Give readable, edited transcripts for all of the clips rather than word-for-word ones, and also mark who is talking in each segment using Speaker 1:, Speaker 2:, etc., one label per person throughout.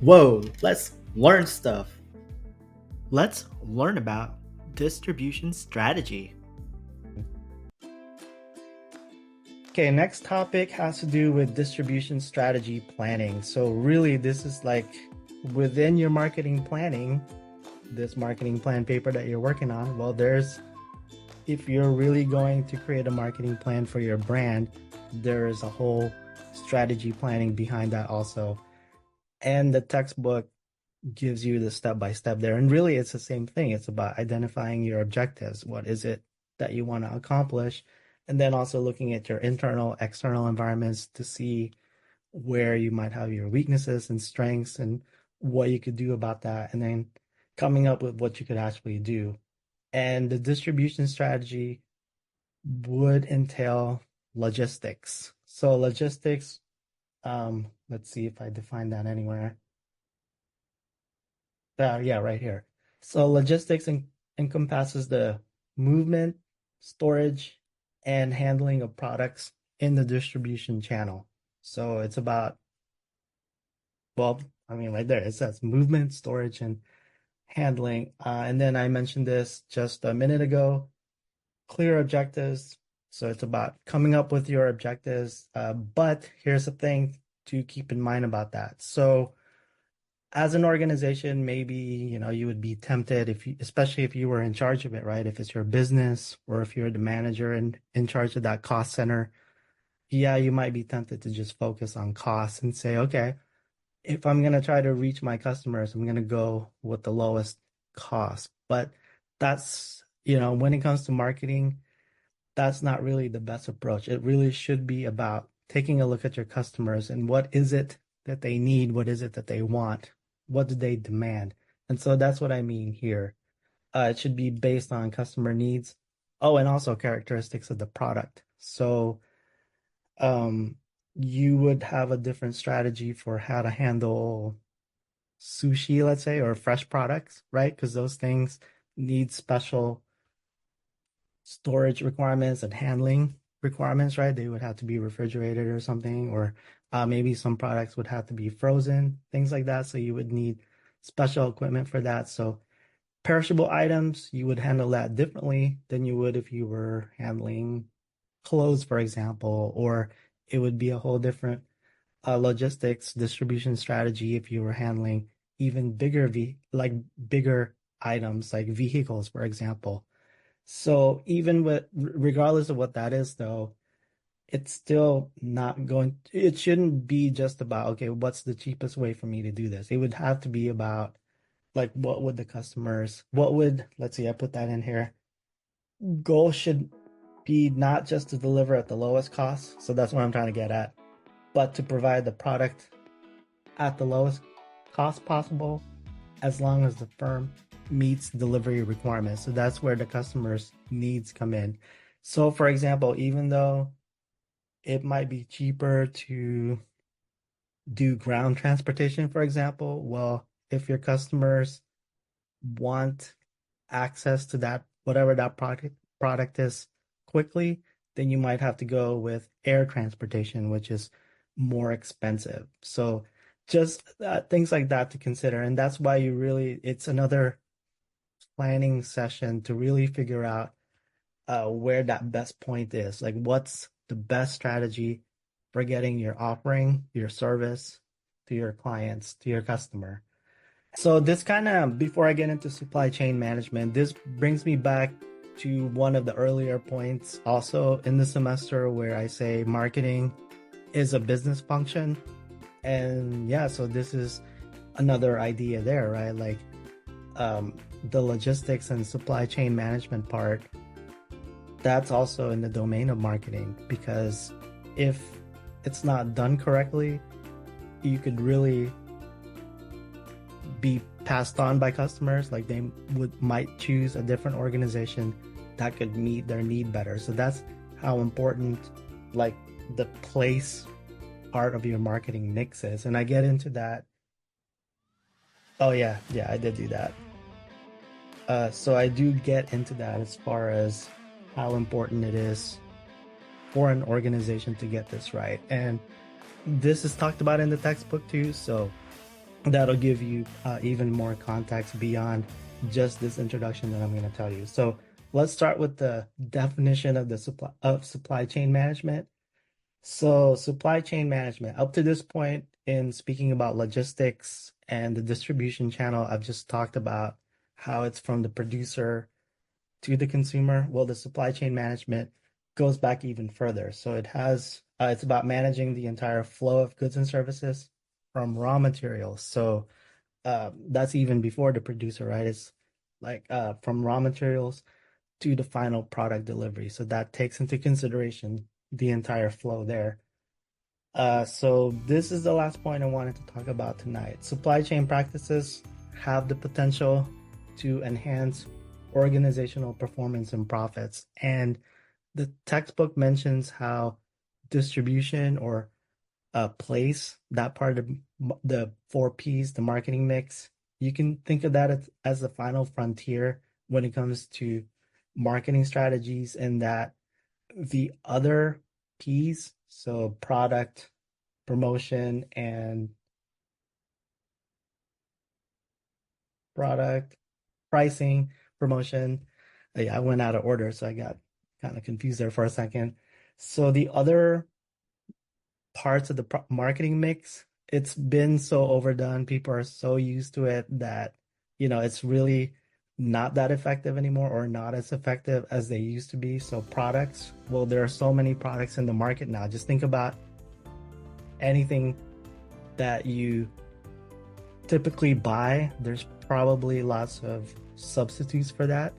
Speaker 1: Whoa, let's learn stuff. Let's learn about distribution strategy. Okay, next topic has to do with distribution strategy planning. So, really, this is like within your marketing planning, this marketing plan paper that you're working on. Well, if you're really going to create a marketing plan for your brand, there is a whole strategy planning behind that also. And the textbook gives you the step by step there. And really, it's the same thing. It's about identifying your objectives. What is it that you want to accomplish? And then also looking at your internal, external environments to see where you might have your weaknesses and strengths and what you could do about that. And then coming up with what you could actually do. And the distribution strategy would entail logistics. So logistics, let's see if I define that anywhere. Yeah, right here. So logistics encompasses the movement, storage, and handling of products in the distribution channel. So it's about, well, I mean, right there, it says movement, storage, and handling. And then I mentioned this just a minute ago, clear objectives. So it's about coming up with your objectives. But here's the thing to keep in mind about that. So as an organization, maybe, you would be tempted especially if you were in charge of it, right? If it's your business or if you're the manager and in charge of that cost center, yeah, you might be tempted to just focus on costs and say, okay, if I'm going to try to reach my customers, I'm going to go with the lowest cost. But when it comes to marketing, that's not really the best approach. It really should be about taking a look at your customers and what is it that they need? What is it that they want? What do they demand? And so that's what I mean here. It should be based on customer needs. Oh, and also characteristics of the product. So, um, you would have a different strategy for how to handle sushi, let's say, or fresh products, right? Because those things need special storage requirements and handling requirements, right? They would have to be refrigerated or something, or maybe some products would have to be frozen, things like that. So you would need special equipment for that. So perishable items, you would handle that differently than you would if you were handling clothes, for example, or it would be a whole different logistics distribution strategy if you were handling even bigger items like vehicles, for example. So even regardless of what that is, though, it's still not going, it shouldn't be just about, okay, what's the cheapest way for me to do this? It would have to be about like, let's see, I put that in here. Goal should be not just to deliver at the lowest cost. So that's what I'm trying to get at, but to provide the product at the lowest cost possible as long as the firm meets delivery requirements. So that's where the customer's needs come in. So, for example, even though it might be cheaper to do ground transportation, for example, well, if your customers want access to that, whatever that product is quickly, then you might have to go with air transportation, which is more expensive. So just things like that to consider. And that's why it's another planning session to really figure out where that best point is. Like, what's the best strategy for getting your offering, your service to your clients, to your customer. So, this kind of, before I get into supply chain management, this brings me back to one of the earlier points also in the semester where I say marketing is a business function. And yeah, so this is another idea there, right? Like, the logistics and supply chain management part, that's also in the domain of marketing, because if it's not done correctly, you could really be passed on by customers. Like, they might choose a different organization that could meet their need better. So that's how important like the place part of your marketing mix is. And I get into that. Oh yeah, I did do that. So I do get into that as far as how important it is for an organization to get this right. And this is talked about in the textbook too. So that'll give you even more context beyond just this introduction that I'm going to tell you. So let's start with the definition of the supply chain management. So supply chain management, up to this point in speaking about logistics and the distribution channel, I've just talked about how it's from the producer to the consumer. Well, the supply chain management goes back even further. So it's about managing the entire flow of goods and services from raw materials. So that's even before the producer, right? It's like from raw materials to the final product delivery. So that takes into consideration the entire flow there. So this is the last point I wanted to talk about tonight. Supply chain practices have the potential to enhance organizational performance and profits. And the textbook mentions how distribution or place, that part of the 4 Ps, the marketing mix, you can think of that as the final frontier when it comes to marketing strategies, and that the other Ps, so product, promotion, and product, pricing, promotion. Yeah, I went out of order, so I got kind of confused there for a second. So the other parts of the marketing mix, it's been so overdone. People are so used to it that, it's really not that effective anymore, or not as effective as they used to be. So products, well, there are so many products in the market now. Just think about anything that you typically buy. There's probably lots of substitutes for that.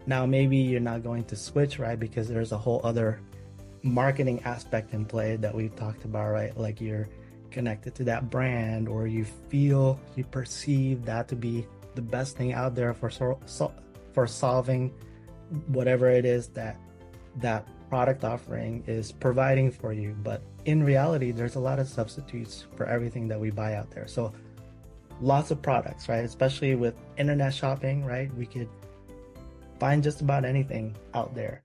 Speaker 1: Now, maybe you're not going to switch, right? Because there's a whole other marketing aspect in play that we've talked about, right? Like you're connected to that brand, or you perceive that to be the best thing out there for solving whatever it is that product offering is providing for you. But in reality, there's a lot of substitutes for everything that we buy out there. So lots of products, right? Especially with internet shopping, right? We could find just about anything out there.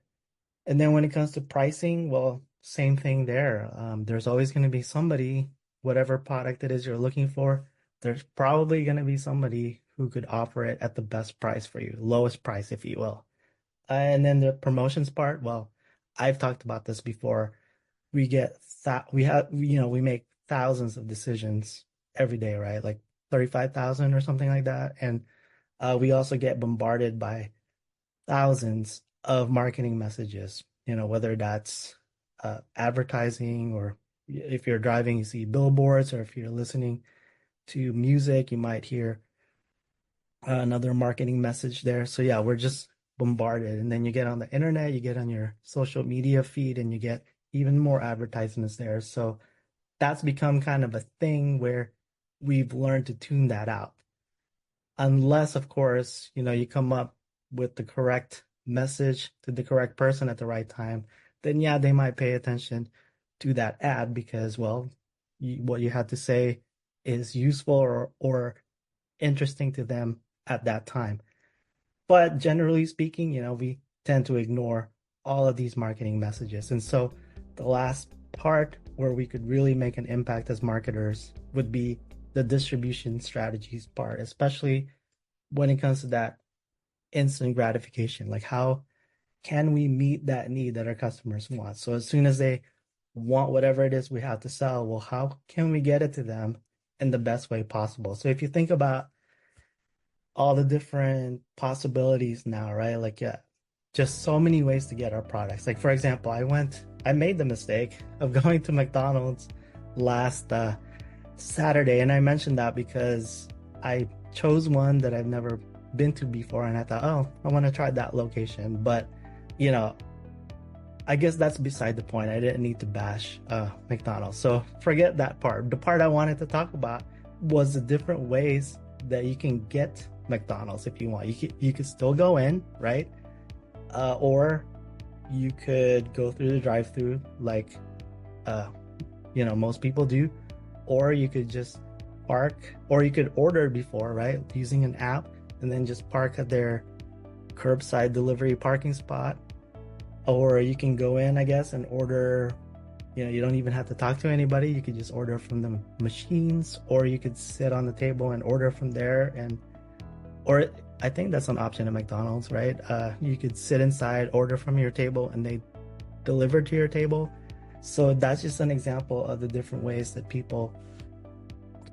Speaker 1: And then when it comes to pricing, well, same thing there. There's always going to be somebody, whatever product it is you're looking for, there's probably going to be somebody who could offer it at the best price for you, lowest price, if you will. And then the promotions part, well, I've talked about this before. We make thousands of decisions every day, right? Like 35,000 or something like that. And we also get bombarded by thousands of marketing messages, whether that's advertising, or if you're driving, you see billboards, or if you're listening to music, you might hear another marketing message there. So yeah, we're just bombarded. And then you get on the internet, you get on your social media feed, and you get even more advertisements there. So that's become kind of a thing where we've learned to tune that out. Unless, of course, you come up with the correct message to the correct person at the right time, then yeah, they might pay attention to that ad because, well, what you had to say is useful or interesting to them at that time. But generally speaking, we tend to ignore all of these marketing messages. And so the last part where we could really make an impact as marketers would be the distribution strategies part, especially when it comes to that instant gratification. Like, how can we meet that need that our customers want? So as soon as they want whatever it is we have to sell, well, how can we get it to them in the best way possible? So if you think about all the different possibilities now, right? Like, yeah, just so many ways to get our products. Like, for example, I made the mistake of going to McDonald's last Saturday, and I mentioned that because I chose one that I've never been to before, and I thought, oh, I want to try that location. But, I guess that's beside the point. I didn't need to bash McDonald's. So forget that part. The part I wanted to talk about was the different ways that you can get McDonald's if you want. You could still go in, right? Or you could go through the drive-through like most people do, or you could just park, or you could order before, right, using an app, and then just park at their curbside delivery parking spot. Or you can go in, I guess, and order You don't even have to talk to anybody. You could just order from the machines, or you could sit on the table and order from there. Or I think that's an option at McDonald's, right? You could sit inside, order from your table, and they deliver to your table. So that's just an example of the different ways that people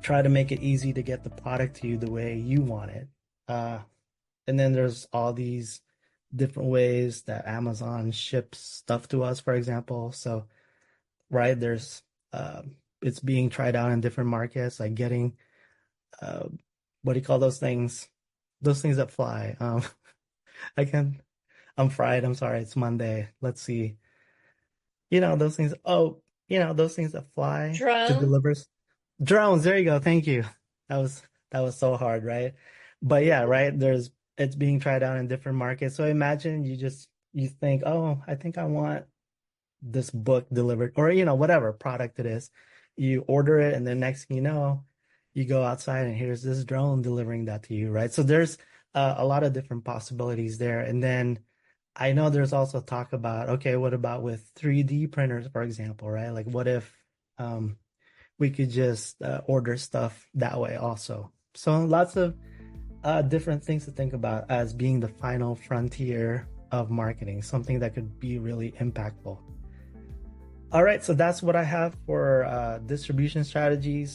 Speaker 1: try to make it easy to get the product to you the way you want it. Uh, and then there's all these different ways that Amazon ships stuff to us, for example. So, right, there's it's being tried out in different markets, like getting uh, what do you call those things? Those things that fly. I can I'm fried. I'm sorry. It's Monday. Let's see. Those things. Oh, those things that fly to
Speaker 2: Drone?
Speaker 1: deliver. Drones, there you go. Thank you. That was so hard, right? But yeah, right, it's being tried out in different markets. So imagine you think, "Oh, I think I want this book delivered," or whatever product it is. You order it, and then next thing you know, you go outside and here's this drone delivering that to you, right? So there's a lot of different possibilities there. And then I know there's also talk about, okay, what about with 3D printers, for example, right? Like what if um we could just order stuff that way also. So lots of different things to think about as being the final frontier of marketing, something that could be really impactful. All right, so that's what I have for distribution strategies.